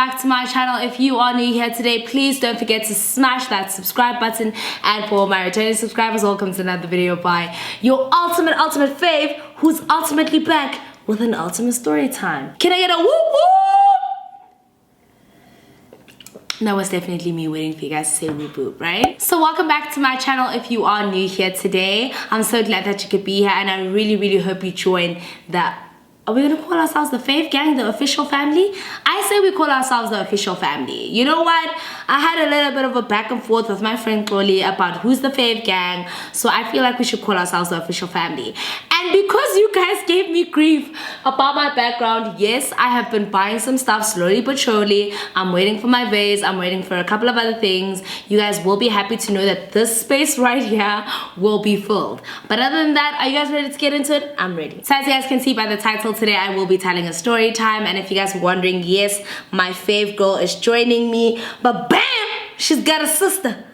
back to my channel. If you are new here today, please don't forget to smash that subscribe button. And for my returning subscribers, welcome to another video by your ultimate fave, who's ultimately back with an ultimate story time. Can I get a whoop whoop? That was definitely me waiting for you guys to say whoop whoop, right? So welcome back to my channel if you are new here today. I'm so glad that you could be here, and I really hope you join the... Are we gonna call ourselves the Fave Gang, the official family? I say we call ourselves the official family. You know what? I had a little bit of a back and forth with my friend Chloe about who's the Fave Gang, so I feel like we should call ourselves the official family. And because you guys gave me grief about my background, yes, I have been buying some stuff slowly but surely. I'm waiting for my vase. I'm waiting for a couple of other things. You guys will be happy to know that this space right here will be filled. But other than that, are you guys ready to get into it? I'm ready. So as you guys can see by the title, today I will be telling a story time. And if you guys are wondering, yes, my fave girl is joining me, but bam, she's got a sister.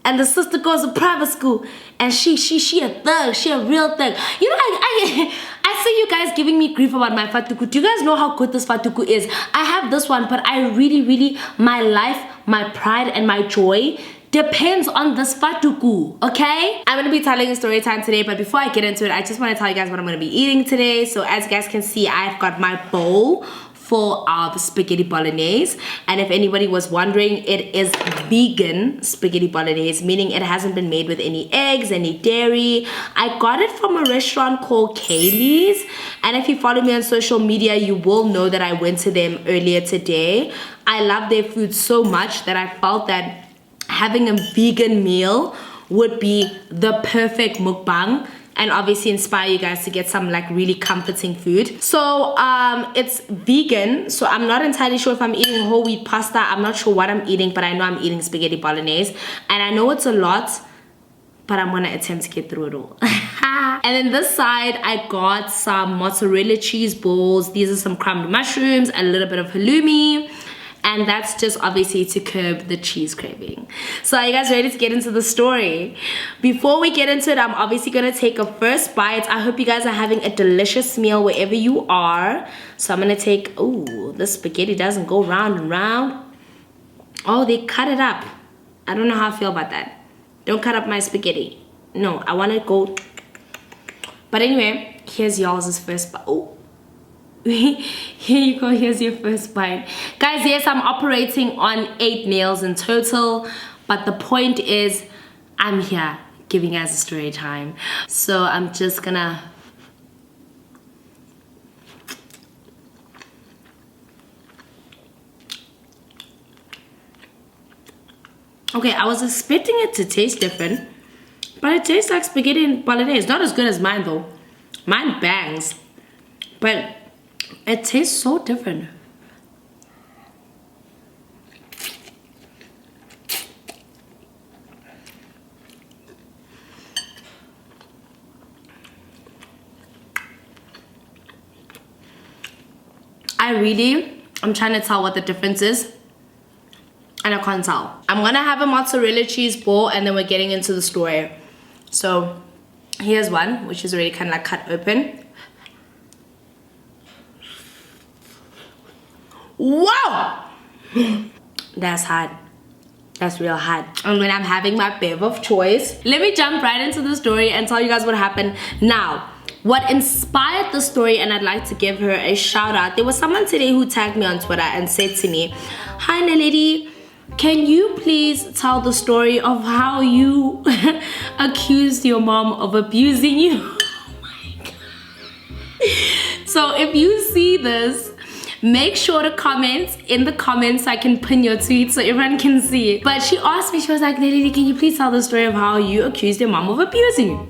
And the sister goes to private school, and she a thug, she a real thug. You know, I see you guys giving me grief about my fatuku. Do you guys know how good this fatuku is? I have this one, but I really, my life, my pride, and my joy depends on this fatuku, okay? I'm gonna be telling a story time today, but before I get into it, I just wanna tell you guys what I'm gonna be eating today. So as you guys can see, I've got my bowl full of spaghetti bolognese, and if anybody was wondering, it is vegan spaghetti bolognese, meaning it hasn't been made with any eggs, any dairy. I got it from a restaurant called Kaylee's, and if you follow me on social media, you will know that I went to them earlier today. I love their food so much that I felt that having a vegan meal would be the perfect mukbang, and obviously inspire you guys to get some like really comforting food. So it's vegan, so I'm not entirely sure if I'm eating whole wheat pasta. I'm not sure what I'm eating, but I know I'm eating spaghetti bolognese, and I know it's a lot, but I'm gonna attempt to get through it all. And then this side, I got some mozzarella cheese balls. These are some crumbed mushrooms, a little bit of halloumi, and that's just obviously to curb the cheese craving. So are you guys ready to get into the story? Before we get into it, I'm obviously gonna take a first bite. I hope you guys are having a delicious meal wherever you are. So I'm gonna take, ooh, this spaghetti doesn't go round and round. Oh, they cut it up. I don't know how I feel about that. Don't cut up my spaghetti. No, I wanna go. But anyway, here's y'all's first bite. Oh. Here you go, here's your first bite. Guys, yes, I'm operating on 8 nails in total, but the point is I'm here giving you guys a story time. So I'm just gonna... Okay, I was expecting it to taste different, but it tastes like spaghetti and bolognese. Not as good as mine though. Mine bangs, but it tastes so different. I'm trying to tell what the difference is, and I can't tell. I'm gonna have a mozzarella cheese ball, and then we're getting into the story. So here's one, which is already kind of like cut open. Wow, that's hot. That's real hot. And when I'm having my bev of choice, let me jump right into the story and tell you guys what happened. Now, what inspired the story, and I'd like to give her a shout out. There was someone today who tagged me on Twitter and said to me, "Hi Naledi, can you please tell the story of how you accused your mom of abusing you?" Oh my God. So if you see this, make sure to comment in the comments so I can pin your tweet so everyone can see it. But she asked me, she was like, "Naledi, can you please tell the story of how you accused your mom of abusing you?"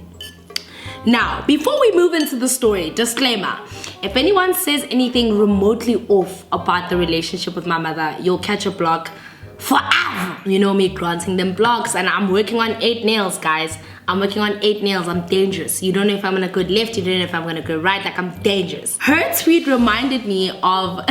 Now, before we move into the story, disclaimer, if anyone says anything remotely off about the relationship with my mother, you'll catch a block forever. You know me granting them blocks, and I'm working on 8 nails, guys. I'm working on 8 nails. I'm dangerous. You don't know if I'm gonna go left, you don't know if I'm gonna go right, like I'm dangerous. Her tweet reminded me of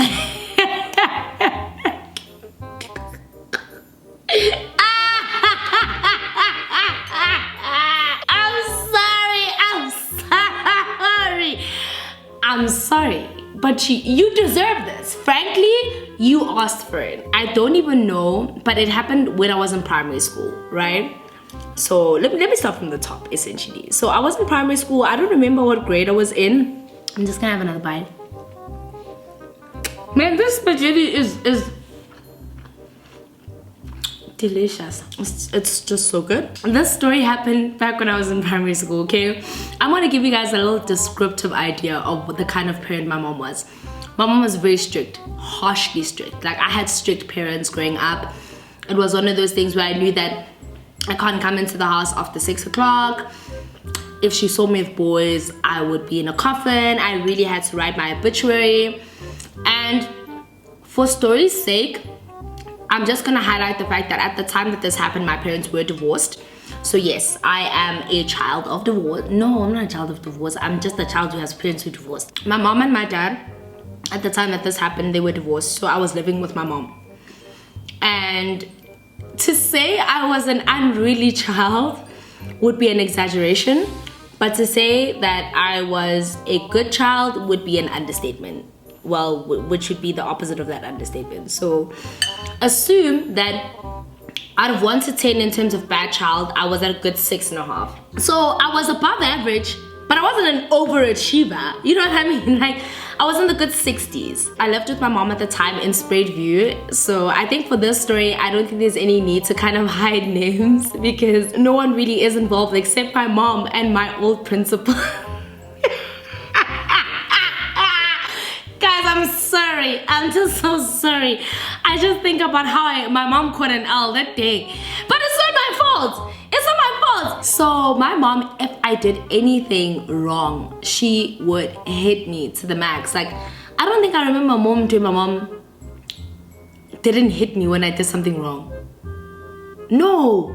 I'm sorry, but you deserve this. Frankly, you asked for it. I don't even know, but it happened when I was in primary school, right? So let me start from the top, essentially. So I was in primary school. I don't remember what grade I was in. I'm just gonna have another bite. Man, this spaghetti is delicious. It's just so good. This story happened back when I was in primary school, okay? I want to give you guys a little descriptive idea of the kind of parent my mom was. My mom was very strict, harshly strict. Like, I had strict parents growing up. It was one of those things where I knew that I can't come into the house after 6 o'clock. If she saw me with boys, I would be in a coffin. I really had to write my obituary. And for story's sake, I'm just gonna highlight the fact that at the time that this happened, my parents were divorced. So yes, I am a child of divorce. No, I'm not a child of divorce. I'm just a child who has parents who divorced. My mom and my dad, at the time that this happened, they were divorced. So I was living with my mom. And to say I was an unruly child would be an exaggeration. But to say that I was a good child would be an understatement. Well, which would be the opposite of that understatement. So assume that out of 1 to 10 in terms of bad child, I was at a good 6.5. So I was above average, but I wasn't an overachiever. You know what I mean? Like, I was in the good 60s. I lived with my mom at the time in Spruitview. So I think for this story, I don't think there's any need to kind of hide names because no one really is involved except my mom and my old principal. I'm sorry. I'm just so sorry. I just think about how my mom caught an L that day. But it's not my fault. It's not my fault. So my mom, if I did anything wrong, she would hit me to the max. Like, I don't think I remember mom doing my mom didn't hit me when I did something wrong. No.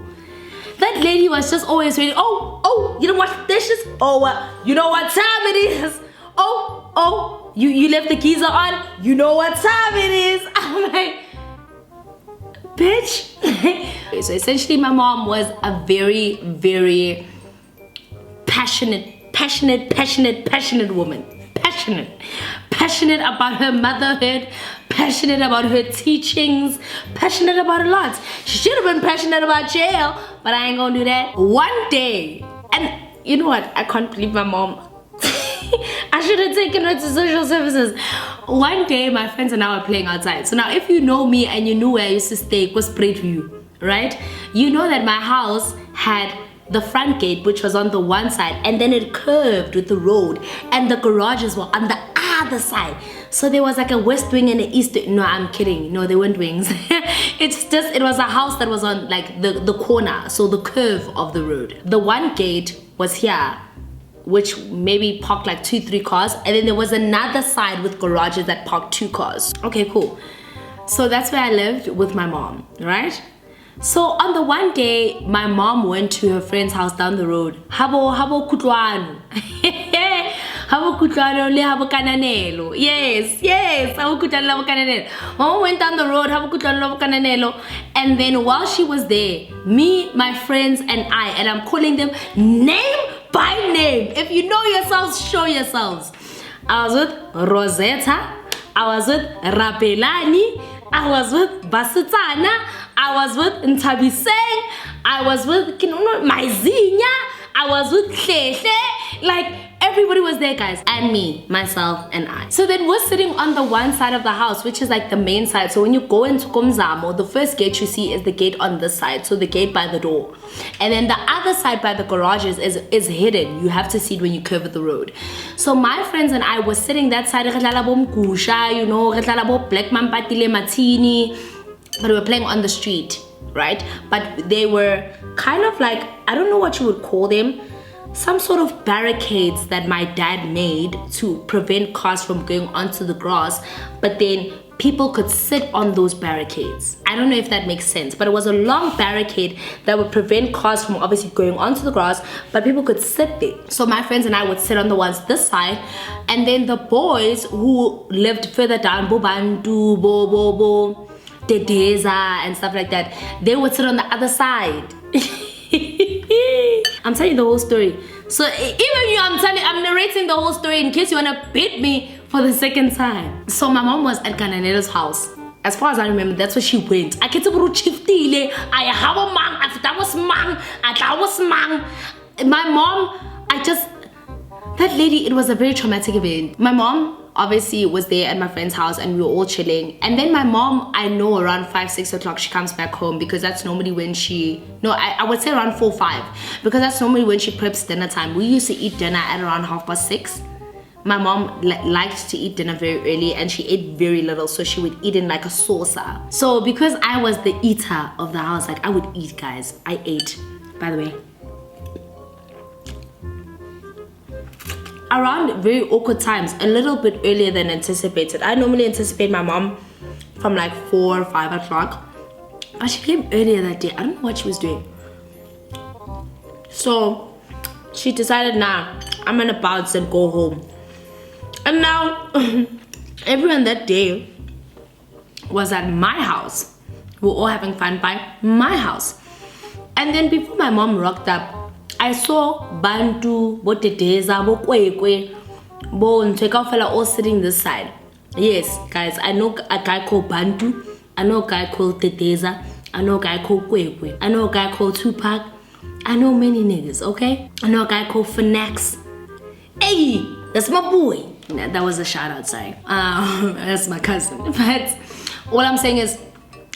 That lady was just always ready. Oh, you don't wash dishes? Oh, you know what time it is? Oh. You left the keys on? You know what time it is? I'm like, bitch. So essentially my mom was a very, very passionate woman. Passionate about her motherhood, passionate about her teachings, passionate about a lot. She should have been passionate about jail, but I ain't gonna do that. One day, and you know what? I can't believe my mom. I should have taken her to social services. One day, my friends and I were playing outside. So now, if you know me and you knew where I used to stay, it was Spruitview, right? You know that my house had the front gate, which was on the one side, and then it curved with the road, and the garages were on the other side. So there was like a west wing and an east wing. No, I'm kidding. No, they weren't wings. It was a house that was on like the corner, so the curve of the road. The one gate was here, which maybe parked like 2-3 cars, and then there was another side with garages that parked 2 cars. Okay, cool. So that's where I lived with my mom, right? So on the one day, my mom went to her friend's house down the road. Habo kutlwano. Habo kutlwano le habo kananelo. Yes, habo kutlwano le habo kananelo. Mama went down the road, habo kutlwano le habo kananelo. And then while she was there, me, my friends, and I'm calling them name by name. If you know yourselves, show yourselves. I was with Rosetta. I was with Rapelani. I was with Basutana. I was with Ntabiseng. I was with Maizinya. I was with Hlele. Like, everybody was there, guys. And me, myself, and I. So then we're sitting on the one side of the house, which is like the main side. So when you go into Komzamo, the first gate you see is the gate on this side. So the gate by the door. And then the other side by the garages is hidden. You have to see it when you curve the road. So my friends and I were sitting that side. You know, Black Mampatile Matini. But we were playing on the street, right? But they were kind of like, I don't know what you would call them, some sort of barricades that my dad made to prevent cars from going onto the grass, but then people could sit on those barricades. I don't know if that makes sense, but it was a long barricade that would prevent cars from obviously going onto the grass, but people could sit there. So my friends and I would sit on the ones this side, and then the boys who lived further down, Bobandu, Bobo, Dedeza and stuff like that, they would sit on the other side. I'm telling you the whole story. So even you, I'm narrating the whole story in case you wanna beat me for the second time. So my mom was at Kananelo's house, As far as I remember, that's where she went. I get to chiftile. I have a man. I was man. I was man. My mom, that lady, it was a very traumatic event. My mom obviously was there at my friend's house and we were all chilling. And then my mom, I know around 5, 6 o'clock, she comes back home because that's normally when I would say around 4, 5. Because that's normally when she preps dinner time. We used to eat dinner at around 6:30. My mom liked to eat dinner very early and she ate very little, so she would eat in like a saucer. So because I was the eater of the house, like I would eat, guys. I ate, by the way. Around very awkward times, a little bit earlier than anticipated. I normally anticipate my mom from like 4 or 5 o'clock. But she came earlier that day. I don't know what she was doing. So she decided, nah, I'm gonna bounce and go home. And now, everyone that day was at my house. We were all having fun by my house. And then before my mom rocked up, I saw Bantu, Boteteza, Bokwekwe, Bo Ntwekafela all sitting this side. Yes, guys, I know a guy called Bantu. I know a guy called Teteza. I know a guy called Kwekwe. I know a guy called Tupac. I know many niggas, okay? I know a guy called Finax. Hey, that's my boy. That was a shout out, sorry. That's my cousin. But all I'm saying is,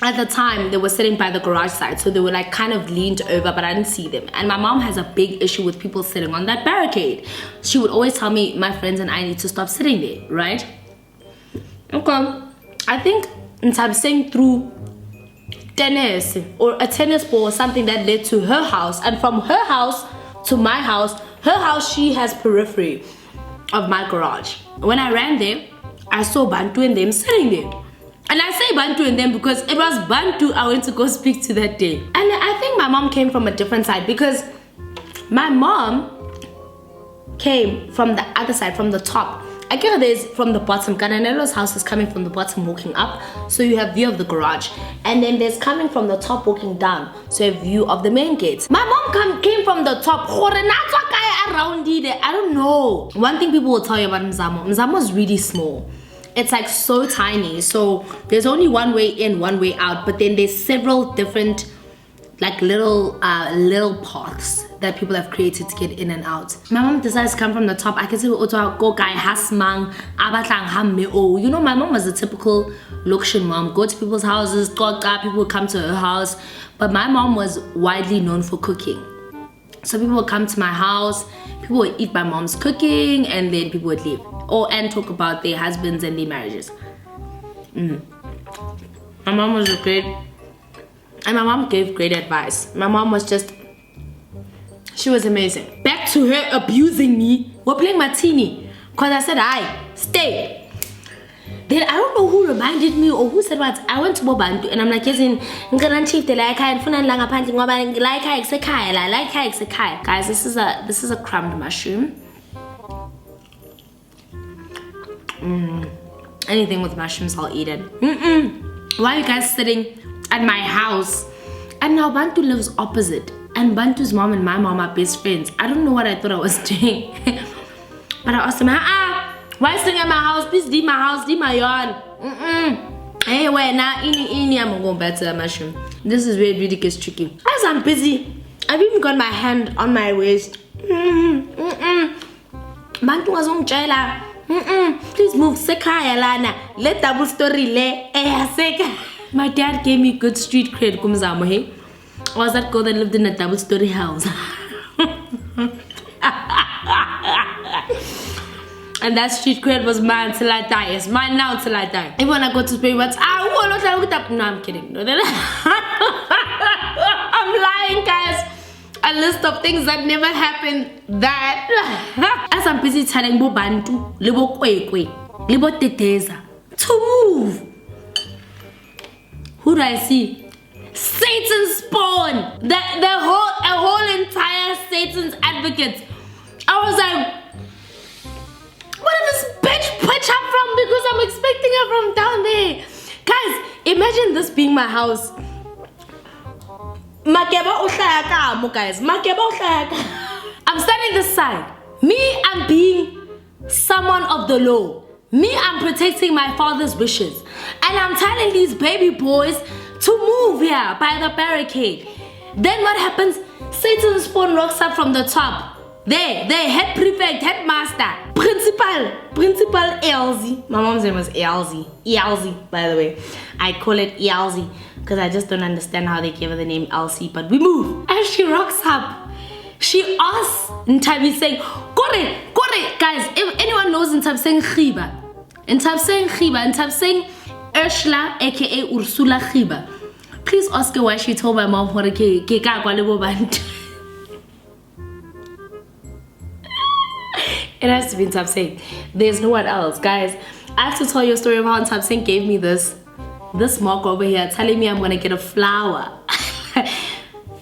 at the time, they were sitting by the garage side, so they were like kind of leaned over, but I didn't see them. And my mom has a big issue with people sitting on that barricade. She would always tell me, my friends and I need to stop sitting there, right? Okay. I think I'm saying through tennis or a tennis ball or something that led to her house, and from her house to my house, her house, she has periphery of my garage. When I ran there, I saw Bantu and them sitting there. And I say Bantu and them because it was Bantu I went to go speak to that day. And I think my mom came from a different side because my mom came from the other side, from the top. I get there's from the bottom. Kananelo's house is coming from the bottom walking up, so you have view of the garage. And then there's coming from the top walking down, so you have view of the main gates. My mom came from the top. Around there, I don't know. One thing people will tell you about Mzamo is really small. It's like so tiny, so there's only one way in, one way out, but then there's several different like little paths that people have created to get in and out. My mom decides to come from the top. I can say go guy hasmang abatlang hamme. You know, my mom was a typical Lokshin mom. Go to people's houses, people would come to her house. But my mom was widely known for cooking. So people would come to my house, people would eat my mom's cooking, and then people would leave. And talk about their husbands and their marriages. My mom was great, and my mom gave great advice. My mom was she was amazing. Back to her abusing me. We're playing martini, because I said, stay. Then I don't know who reminded me or who said what. I went to Bobantu and I'm like, yes, guys, this is a crumbed mushroom. Anything with mushrooms, I'll eat it. Why are you guys sitting at my house? And now Bantu lives opposite, and Bantu's mom and my mom are best friends. I don't know what I thought I was doing. But I asked him, why sitting at my house? Please leave my house, leave my yard. Hey, wait, now, I'm going back to that mushroom. This is where it really gets tricky. As I'm busy, I've even got my hand on my waist. Bantu was on jaila. Please move, sekaya lana. Let double story le. My dad gave me good street cred, kumzamo, hey. I was that girl that lived in a double story house. And that street cred was mine till I die. It's mine now till I die. Even when I go to pay what's no, I'm kidding. No, I'm lying, guys. A list of things that never happened. That as I'm busy telling Bobantu, Libo Kwekwe, Libo Teteza to move. Who do I see? Satan's spawn. A whole entire Satan's advocate. I was like, where did this bitch pitch up from? Because I'm expecting her from down there. Guys, imagine this being my house. Guys. I'm standing this side. Me, I'm being someone of the law. Me, I'm protecting my father's wishes. And I'm telling these baby boys to move here by the barricade. Then what happens? Satan spawn rocks up from the top. There, head prefect, headmaster, principal Elsie. My mom's name was Elsie, by the way. I call it Elsie because I just don't understand how they gave her the name Elsie. But we move. And she rocks up. She asks, in time he's saying, Kore. Guys, if anyone knows in time saying Khiba, in time saying Ursula, aka Ursula Khiba, please ask her why she told my mom what it has to be in Tapsing. There's no one else. Guys, I have to tell you a story of how Tapsing gave me this mark over here telling me I'm gonna get a flower.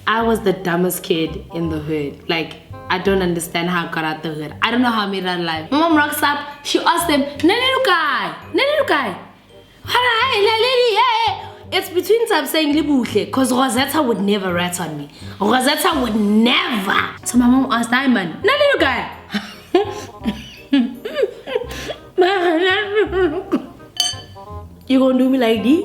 I was the dumbest kid in the hood. Like, I don't understand how I got out the hood. I don't know how I made it out alive. My mom rocks up, she asked them, Naledi, it's between Tapsing and Libuhle, because Rosetta would never rat on me. Rosetta would never. So my mom asked Diamond, Naledi, you gonna do me like this?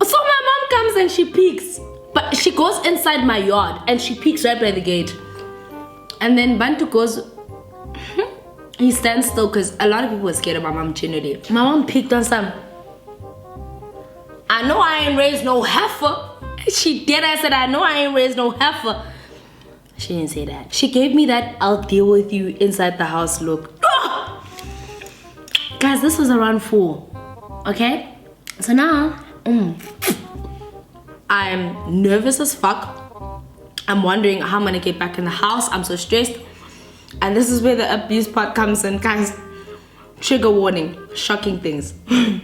So my mom comes and she peeks, but she goes inside my yard and she peeks right by the gate. And then Bantu goes, he stands still because a lot of people were scared of my mom generally. My mom peeked on some. I know I ain't raised no heifer. She did. I said, I know I ain't raised no heifer. She didn't say that. She gave me that I'll deal with you inside the house look. Oh! Guys, this was around 4. Okay? So now, I'm nervous as fuck. I'm wondering how I'm gonna get back in the house. I'm so stressed. And this is where the abuse part comes in. Guys, trigger warning. Shocking things. I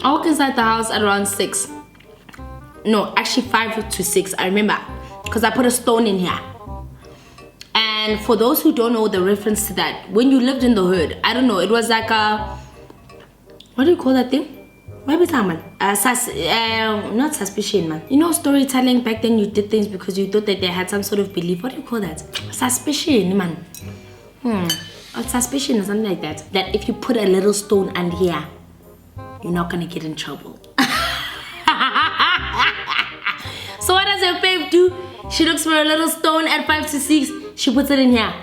walk inside the house at around 6. No, actually 5 to 6, I remember, because I put a stone in here. And for those who don't know the reference to that, when you lived in the hood, I don't know, it was like a, what do you call that thing? Maybe someone, not suspicion, man. You know, storytelling, back then you did things because you thought that they had some sort of belief. What do you call that? Suspicion, man. A suspicion or something like that. That if you put a little stone under here, you're not gonna get in trouble. So what does your babe do? She looks for a little stone at 5 to 6. She puts it in here.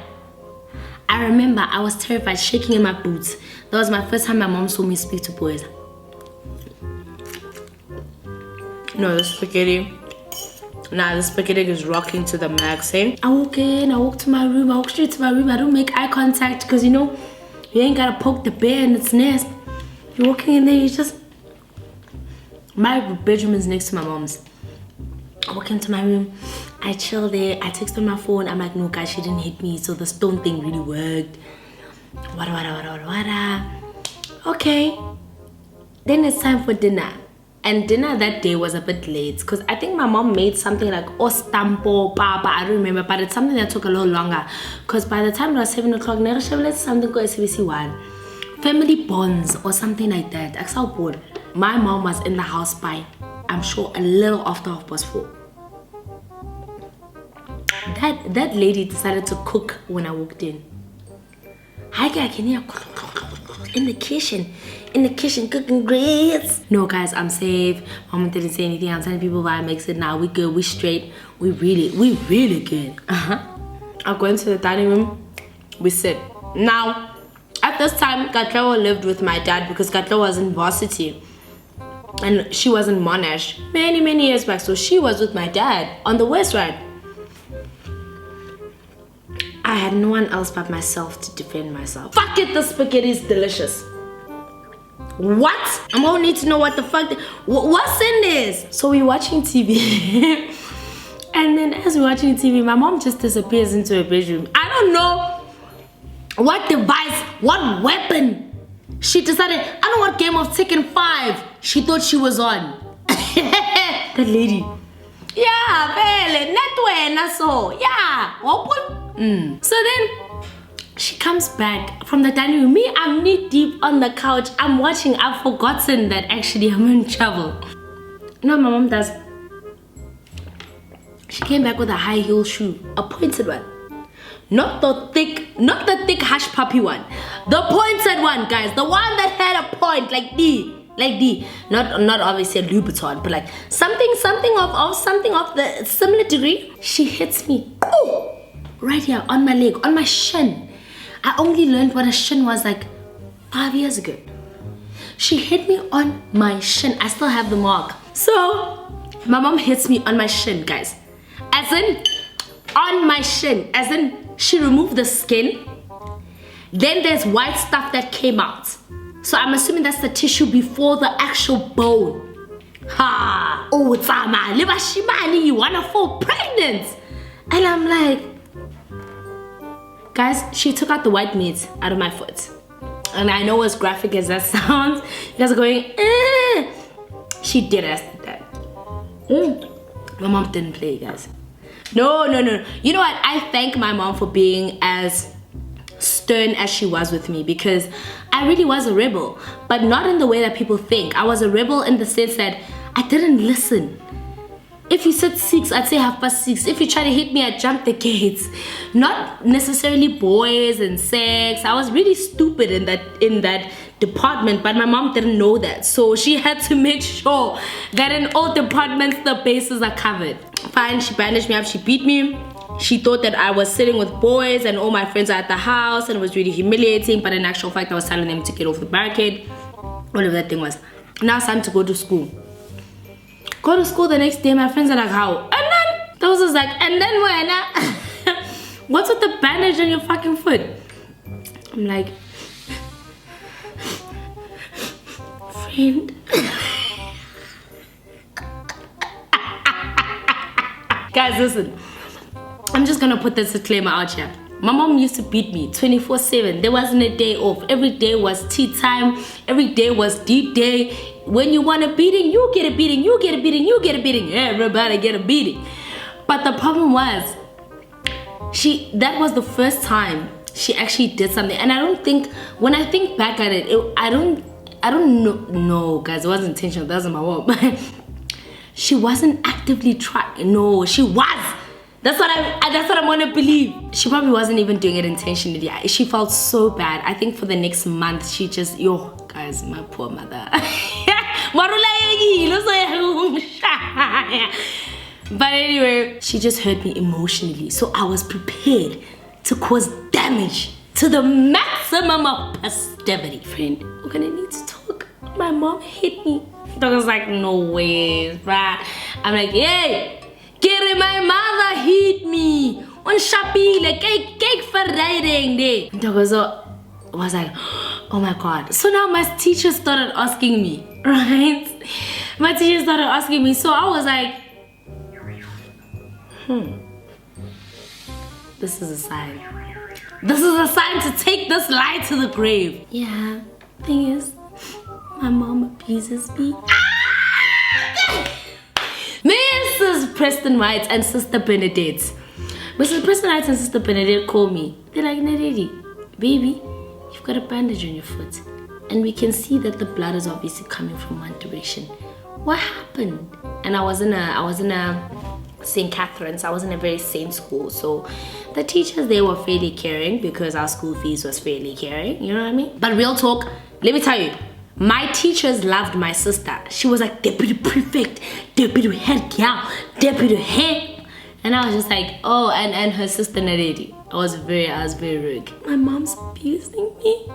I remember I was terrified, shaking in my boots. That was my first time my mom saw me speak to boys. No, the spaghetti. Nah, the spaghetti is rocking to the max, eh? I walk in, I walk to my room, I walk straight to my room. I don't make eye contact because, you know, you ain't gotta poke the bear in its nest. You're walking in there, you just... My bedroom is next to my mom's. I walk into my room, I chill there, I text on my phone. I'm like, no guys, she didn't hit me, so the stone thing really worked. Wada. Okay. Then it's time for dinner. And dinner that day was a bit late because I think my mom made something like ostampo, papa, I don't remember, but it's something that took a little longer. Because by the time it was 7 o'clock, let's something called SBC1. Family bonds or something like that. My mom was in the house by, I'm sure, a little after 4:30. That lady decided to cook when I walked in. Hi guys, I can hear in the kitchen cooking grits. No guys, I'm safe. Mom didn't say anything. I'm telling people why I makes it now. We good, we straight, we really good. I go into the dining room, we sit. Now, at this time, Katlawa lived with my dad because Katlawa was in varsity. And she was in Monash many years back, so she was with my dad on the west side. I had no one else but myself to defend myself. Fuck it, the spaghetti is delicious. What? I'm gonna need to know what the fuck, what's in this? So we're watching TV. And then as we're watching TV, my mom just disappears into her bedroom. I don't know what device, what weapon. She decided, I don't know what game of Tekken 5 she thought she was on. That lady. Yeah, vele, netwena so. Yeah, open. So then she comes back from the dining room. Me, I'm knee deep on the couch. I'm watching. I've forgotten that actually I'm in trouble. You know what my mom does? She She came back with a high heel shoe, a pointed one. Not the thick hush puppy one. The pointed one, guys. The one that had a point, like D. Not obviously a Louboutin, but like something of the similar degree. She hits me. Ooh, right here on my leg, on my shin. I only learned what a shin was like 5 years ago. She hit me on my shin. I still have the mark. So my mom hits me on my shin, guys. As in on my shin. As in she removed the skin. Then there's white stuff that came out. So I'm assuming that's the tissue before the actual bone. Ha! Oh, it's Shimani, you wanna fall pregnant? And I'm like, guys, she took out the white meat out of my foot. And I know as graphic as that sounds, you guys are going, eh. She did ask that. My mom didn't play, guys. No. You know what? I thank my mom for being as stern as she was with me, because I really was a rebel, but not in the way that people think. I was a rebel in the sense that I didn't listen. If you said 6, I'd say 6:30. If you try to hit me, I'd jump the gates. Not necessarily boys and sex. I was really stupid in that department, but my mom didn't know that. So she had to make sure that in all departments, the bases are covered. Fine, she bandaged me up, she beat me. She thought that I was sitting with boys and all my friends are at the house, and it was really humiliating, but in actual fact, I was telling them to get off the barricade. Whatever that thing was. Now it's time to go to school. Go to school the next day, my friends are like, how? And then, those was like, and then when? What's with the bandage on your fucking foot? I'm like, friend. Guys, listen. I'm just gonna put this disclaimer out here. My mom used to beat me 24/7. There wasn't a day off. Every day was tea time. Every day was D-Day. When you want a beating, you get a beating. You get a beating. You get a beating. Everybody get a beating. But the problem was, that was the first time she actually did something. And I don't think, when I think back at it, I don't know. No, guys, it wasn't intentional. That wasn't my mom. She wasn't actively trying. No, she was. That's what I want to believe. She probably wasn't even doing it intentionally. She felt so bad. I think for the next month, she just, guys, my poor mother. But anyway, she just hurt me emotionally. So I was prepared to cause damage to the maximum of positivity. Friend, we're gonna need to talk. My mom hit me. I was like, no way, bruh. I'm like, hey. Kere, my mother hit me on Shapile, cake for riding day. Ntokozo was like, oh my god. So now my teacher started asking me, right? My teacher started asking me, so I was like, this is a sign. This is a sign to take this lie to the grave. Yeah, thing is, my mom abuses me. Mrs. Preston White and Sister Benedict. Mrs. Preston White and Sister Benedict call me. They're like, Naledi, baby, you've got a bandage on your foot. And we can see that the blood is obviously coming from one direction. What happened? And I was in a St. Catherine's. I was in a very sane school. So the teachers, they were fairly caring because our school fees was fairly caring. You know what I mean? But real talk, let me tell you, my teachers loved my sister. She was like deputy prefect, deputy head girl, deputy head. And I was just like, oh, and her sister Naledi. I was very rude. My mom's abusing me.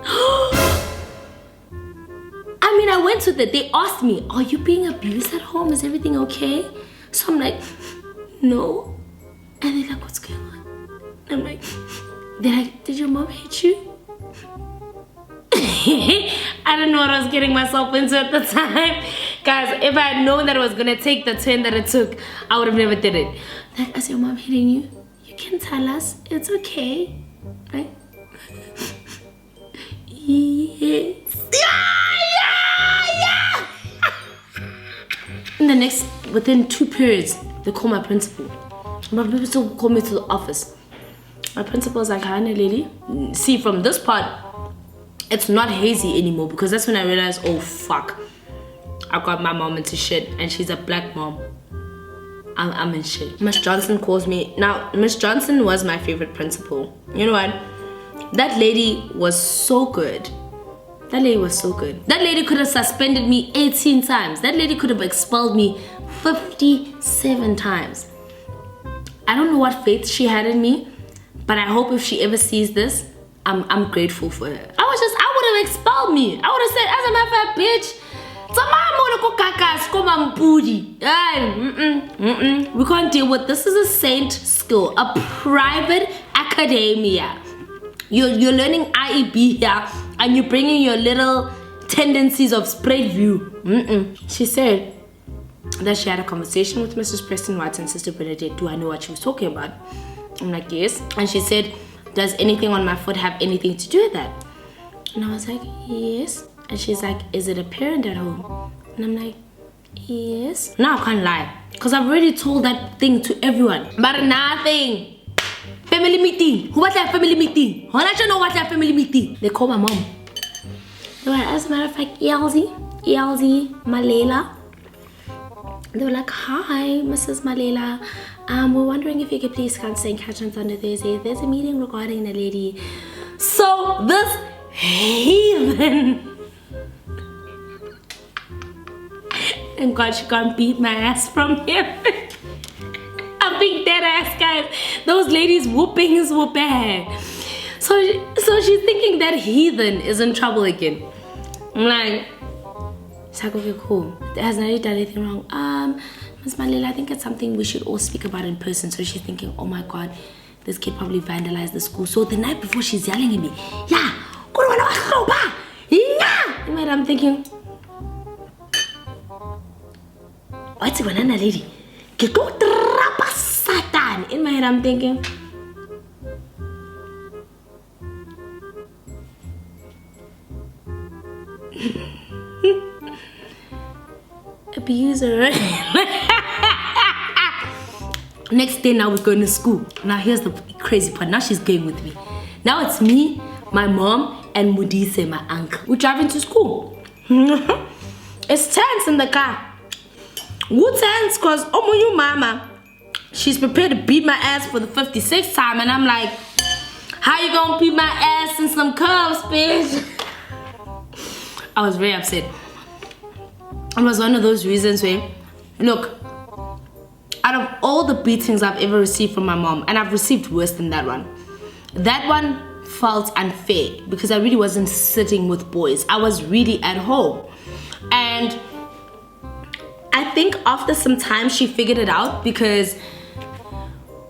I mean, I went to they asked me, are you being abused at home? Is everything okay? So I'm like, no. And they're like, what's going on? I'm like, they're like, did your mom hit you? I didn't know what I was getting myself into at the time. Guys, if I had known that it was gonna take the turn that it took, I would have never did it. Like, is your mom hitting you? You can tell us, it's okay, right? Yes. Yeah. Within 2 periods, they call my principal. My principal called me to the office. My principal was like, hi, Naledi. See, from this part, it's not hazy anymore, because that's when I realized, oh fuck, I got my mom into shit, and she's a black mom. I'm in shit. Miss Johnson calls me. Now, Miss Johnson was my favorite principal. You know what? That lady was so good. That lady was so good. That lady could have suspended me 18 times. That lady could have expelled me 57 times. I don't know what faith she had in me, but I hope if she ever sees this, I'm grateful for her. I would have expelled me. I would have said, as a matter of fact, bitch, we can't deal with this. This is a saint school, a private academia. You're learning IEB here, and you're bringing your little tendencies of spread view. She said that she had a conversation with Mrs. Preston White and Sister Bernadette. Do I know what she was talking about? I'm like, yes. And she said, does anything on my foot have anything to do with that? And I was like, yes. And she's like, is it a parent at home? And I'm like, yes. Now I can't lie, because I've already told that thing to everyone. But nothing. Family meeting. Who was that family meeting? Who don't you know what's that family meeting? They call my mom. They were, as a matter of fact, Elsie, Mallela. They were like, hi, Mrs. Mallela. We're wondering if you could please come St. Catherine's on Thursday. There's a meeting regarding Naledi. So this heathen. Thank God she can't beat my ass from here. I'm being dead ass, guys. Those ladies whooping is whooping. So she's thinking that heathen is in trouble again. I'm like, it's like, okay, cool. Has Naledi done anything wrong? Miss Mallela, I think it's something we should all speak about in person. So she's thinking, oh my God, this kid probably vandalized the school. So the night before, she's yelling at me, yeah, and I'm thinking, what's it, Naledi? Satan. In my head, I'm thinking, abuser. Next day, now we're going to school. Now here's the crazy part. Now she's going with me. Now it's me, my mom, and Mudise, my uncle. We're driving to school. It's tense in the car. Who tense? Cause you mama, she's prepared to beat my ass for the 56th time, and I'm like, how you gonna beat my ass in some cuffs, bitch? I was very upset. It was one of those reasons where, look, out of all the beatings I've ever received from my mom, and I've received worse than that one felt unfair because I really wasn't sitting with boys. I was really at home. And I think after some time she figured it out, because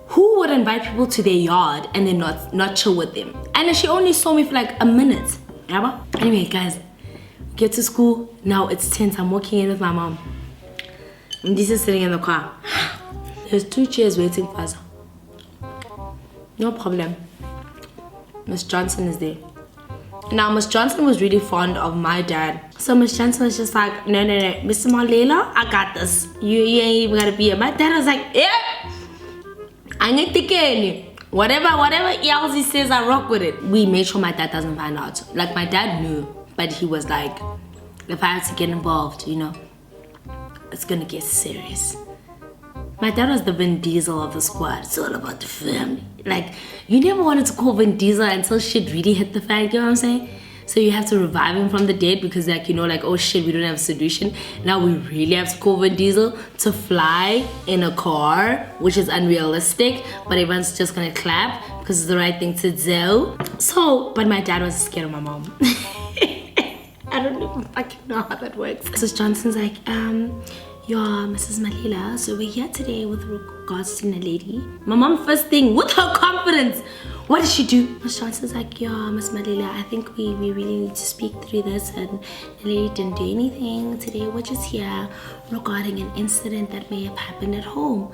who would invite people to their yard and then not chill with them? And she only saw me for like a minute. Anyway, guys, get to school. Now it's tense. I'm walking in with my mom. And this is sitting in the car. There's 2 chairs waiting for us. No problem. Miss Johnson is there. Now, Miss Johnson was really fond of my dad. So Miss Johnson was just like, no, Mr. Mallela, I got this. You ain't even gotta be here. My dad was like, yeah, I ain't thinking any. Whatever Elsie says, I rock with it. We made sure my dad doesn't find out. Like, my dad knew, but he was like, if I have to get involved, you know, it's gonna get serious. My dad was the Vin Diesel of the squad. It's all about the family. Like, you never wanted to call Vin Diesel until shit really hit the fan, you know what I'm saying? So you have to revive him from the dead because, like, you know, like, oh shit, we don't have a solution. Now we really have to call Vin Diesel to fly in a car, which is unrealistic, but everyone's just gonna clap because it's the right thing to do. So, but my dad was scared of my mom. I don't even fucking know how that works. Mrs. Johnson's like, yeah, Mrs. Mallela, so we're here today with regards to Naledi. My mom, first thing, with her confidence, what did she do? Miss Johnson's like, yeah, Miss Mallela, I think we really need to speak through this, and Naledi didn't do anything today. We're just here regarding an incident that may have happened at home.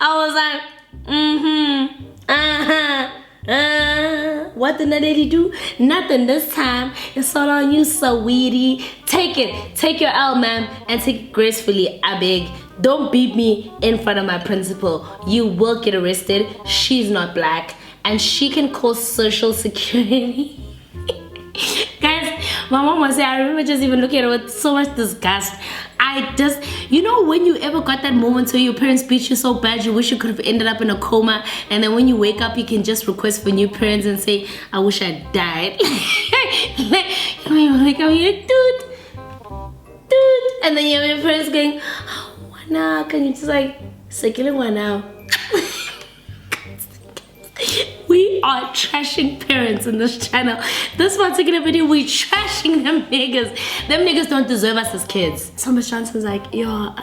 I was like, what did Naledi do? Nothing this time. It's all on you, sweetie. Take it. Take your L, ma'am, and take it gracefully. I beg. Don't beat me in front of my principal. You will get arrested. She's not black, and she can call Social Security. Guys, My mom was saying, I remember just even looking at her with so much disgust. I just, you know, when you ever got that moment where your parents beat you so bad you wish you could have ended up in a coma, and then when you wake up you can just request for new parents and say, I wish I died. Like, I'm like, dude, and then you have your parents going, Wana, can you just like, Sekile Wana. We are trashing parents in this channel. This particular video, we trashing them niggas. Them niggas don't deserve us as kids. So Miss Johnson's like, yo,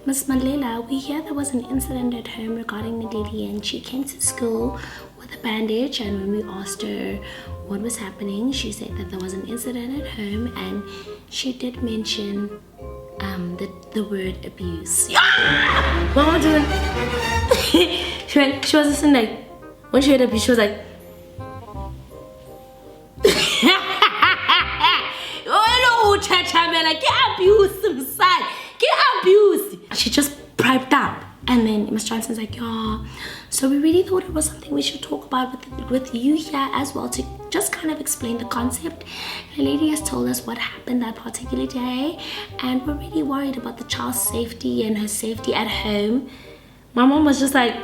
Miss Mallela, we hear there was an incident at home regarding Naledi, and she came to school with a bandage, and when we asked her what was happening, she said that there was an incident at home, and she did mention the word abuse. Mama didn't. she was listening, like, when she heard abuse, she was like, oh no, cha-cha, man, like, get abused inside, get abused. She just piped up, and then Miss Johnson's like, yeah, so we really thought it was something we should talk about with you here as well, to just kind of explain the concept. The lady has told us what happened that particular day, and we're really worried about the child's safety and her safety at home. My mom was just like,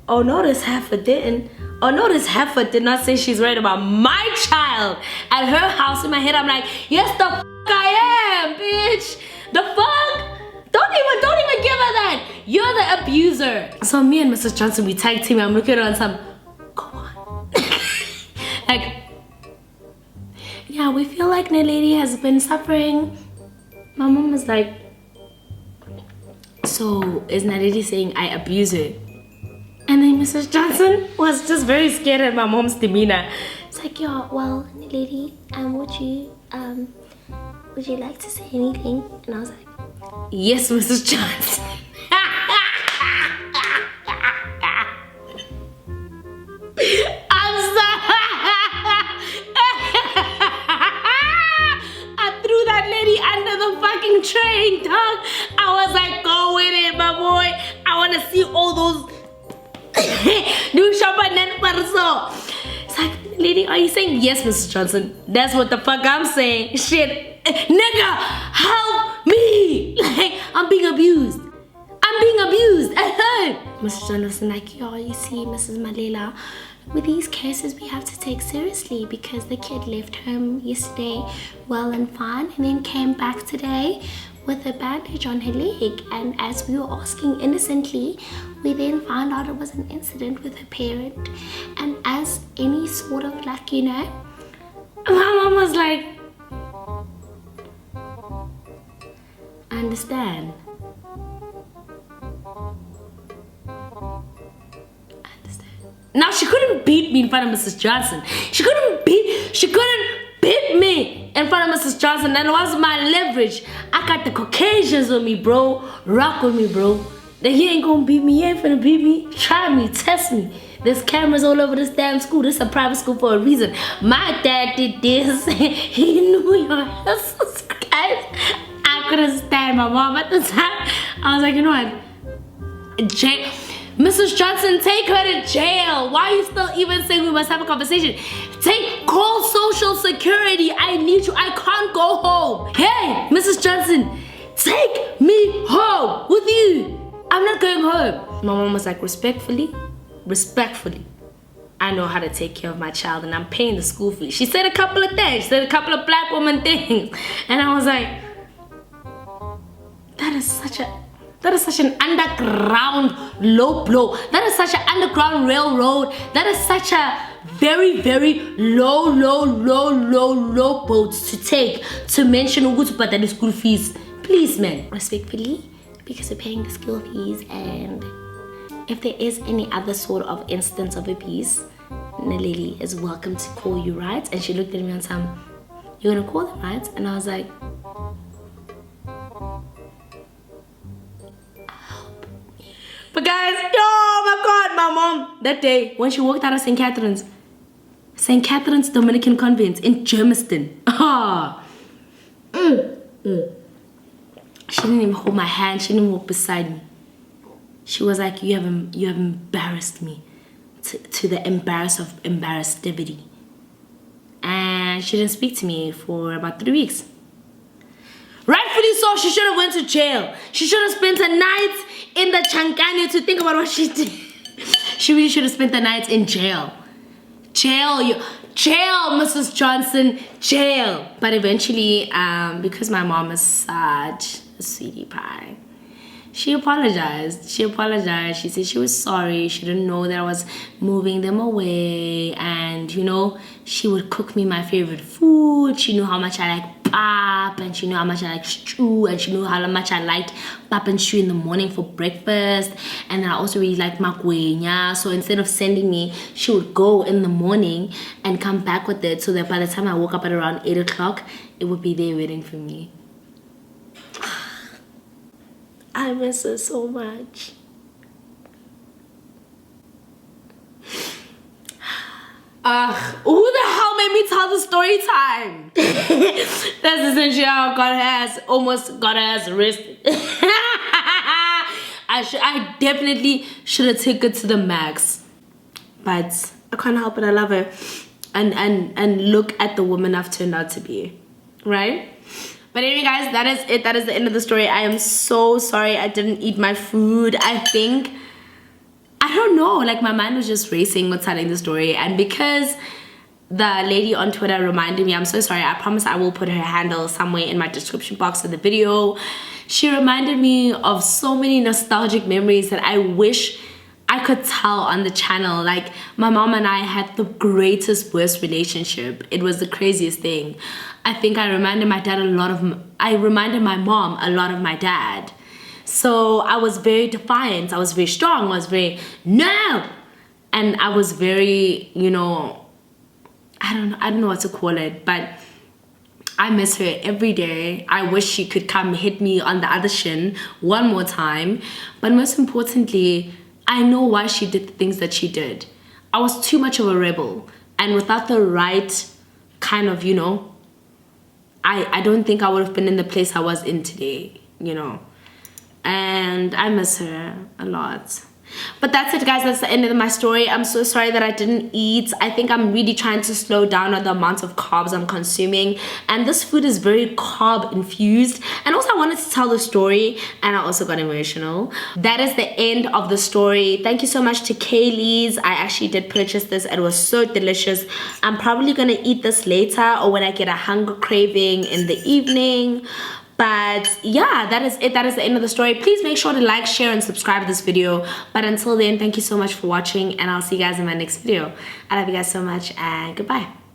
oh no, this heifer didn't. Oh no, this heifer did not say she's worried about my child at her house. In my head, I'm like, yes, the f I am, bitch. The fuck? Don't even give her that. You're the abuser. So me and Mrs. Johnson, we tag team. I'm looking at her and some, go on. Like, yeah, we feel like Naledi has been suffering. My mom was like, so is Naledi saying I abuse her? And then Mrs. Johnson was just very scared at my mom's demeanor. It's like, yeah, well, Naledi, would you like to say anything? And I was like, yes, Mrs. Johnson. I'm sorry. I threw that lady under the fucking train, dog. I was like, go with it, my boy. I want to see all those new shopper net parcel. It's like, lady, are you saying yes, Mrs. Johnson? That's what the fuck I'm saying. Shit, nigga, help me! Like, I'm being abused. I'm being abused at home. Mrs. Johnson, like, yo, you see, Mrs. Mallela, with these cases we have to take seriously, because the kid left home yesterday well and fine, and then came back today with a bandage on her leg, and as we were asking innocently, we then found out it was an incident with her parent, and as any sort of, like, you know, my mom was like, I understand. Now she couldn't beat me in front of Mrs. Johnson. She couldn't beat me in front of Mrs. Johnson. That was my leverage. I got the Caucasians with me, bro. Rock with me, bro. Then he ain't gonna beat me. He ain't finna beat me. Try me, test me. There's cameras all over this damn school. This is a private school for a reason. My dad did this. He knew your hustles, guys. I couldn't stand my mom at the time. I was like, you know what? Mrs. Johnson, take her to jail. Why are you still even saying we must have a conversation? Call Social Security. I need you. I can't go home. Hey, Mrs. Johnson, take me home with you. I'm not going home. My mom was like, respectfully, I know how to take care of my child, and I'm paying the school fee. She said a couple of things. She said a couple of black woman things. And I was like, that is such an underground low blow. That is such an underground railroad. That is such a very, very low boat to take to mention the school fees. Please, man, respectfully, because we're paying the school fees, and if there is any other sort of instance of abuse, Naledi is welcome to call you, right? And she looked at me and said, you're gonna call them, right? And I was like, but guys, oh my God, my mom, that day when she walked out of St. Catherine's Dominican Convent in Germiston, she didn't even hold my hand. She didn't walk beside me. She was like, you have embarrassed me to the embarrassivity. And and she didn't speak to me for about 3 weeks. Rightfully so, she should have went to jail. She should have spent a night in the Chankani to think about what she did. She really should have spent the night in jail. Jail, Mrs. Johnson, jail. But eventually, because my mom is such a sweetie pie, she apologized. She said she was sorry. She didn't know that I was moving them away. And, you know, she would cook me my favorite food. She knew how much I like pap, and she knew how much I like stew, and she knew how much I liked pap and stew in the morning for breakfast. And then I also really liked makwenya. So instead of sending me, she would go in the morning and come back with it, so that by the time I woke up at around 8 o'clock, it would be there waiting for me. I miss her so much. Who the hell made me tell the story time? That's essentially how God almost got her ass arrested. I definitely should have taken it to the max, but I can't help it. I love her, and look at the woman I've turned out to be, right? But anyway, guys, that is it. That is the end of the story. I am so sorry I didn't eat my food. I don't know, like my mind was just racing with telling the story. And because the lady on Twitter reminded me, I'm so sorry, I promise I will put her handle somewhere in my description box of the video. She reminded me of so many nostalgic memories that I wish I could tell on the channel. Like, my mom and I had the greatest, worst relationship. It was the craziest thing. I think I reminded my mom a lot of my dad. So I was very defiant. I was very strong. I was very, no! And I was very, you know, I don't know what to call it, but I miss her every day. I wish she could come hit me on the other shin one more time. But most importantly, I know why she did the things that she did. I was too much of a rebel. And without the right kind of, you know, I don't think I would have been in the place I was in today, you know. And I miss her a lot. But that's it, guys. That's the end of my story. I'm so sorry that I didn't eat. I think I'm really trying to slow down on the amount of carbs I'm consuming. And this food is very carb infused. And also I wanted to tell the story, and I also got emotional. That is the end of the story. Thank you so much to Kaylee's. I actually did purchase this. It was so delicious. I'm probably going to eat this later, or when I get a hunger craving in the evening. But yeah, that is it. That is the end of the story. Please make sure to like, share, and subscribe to this video. But until then, thank you so much for watching, and I'll see you guys in my next video. I love you guys so much, and goodbye.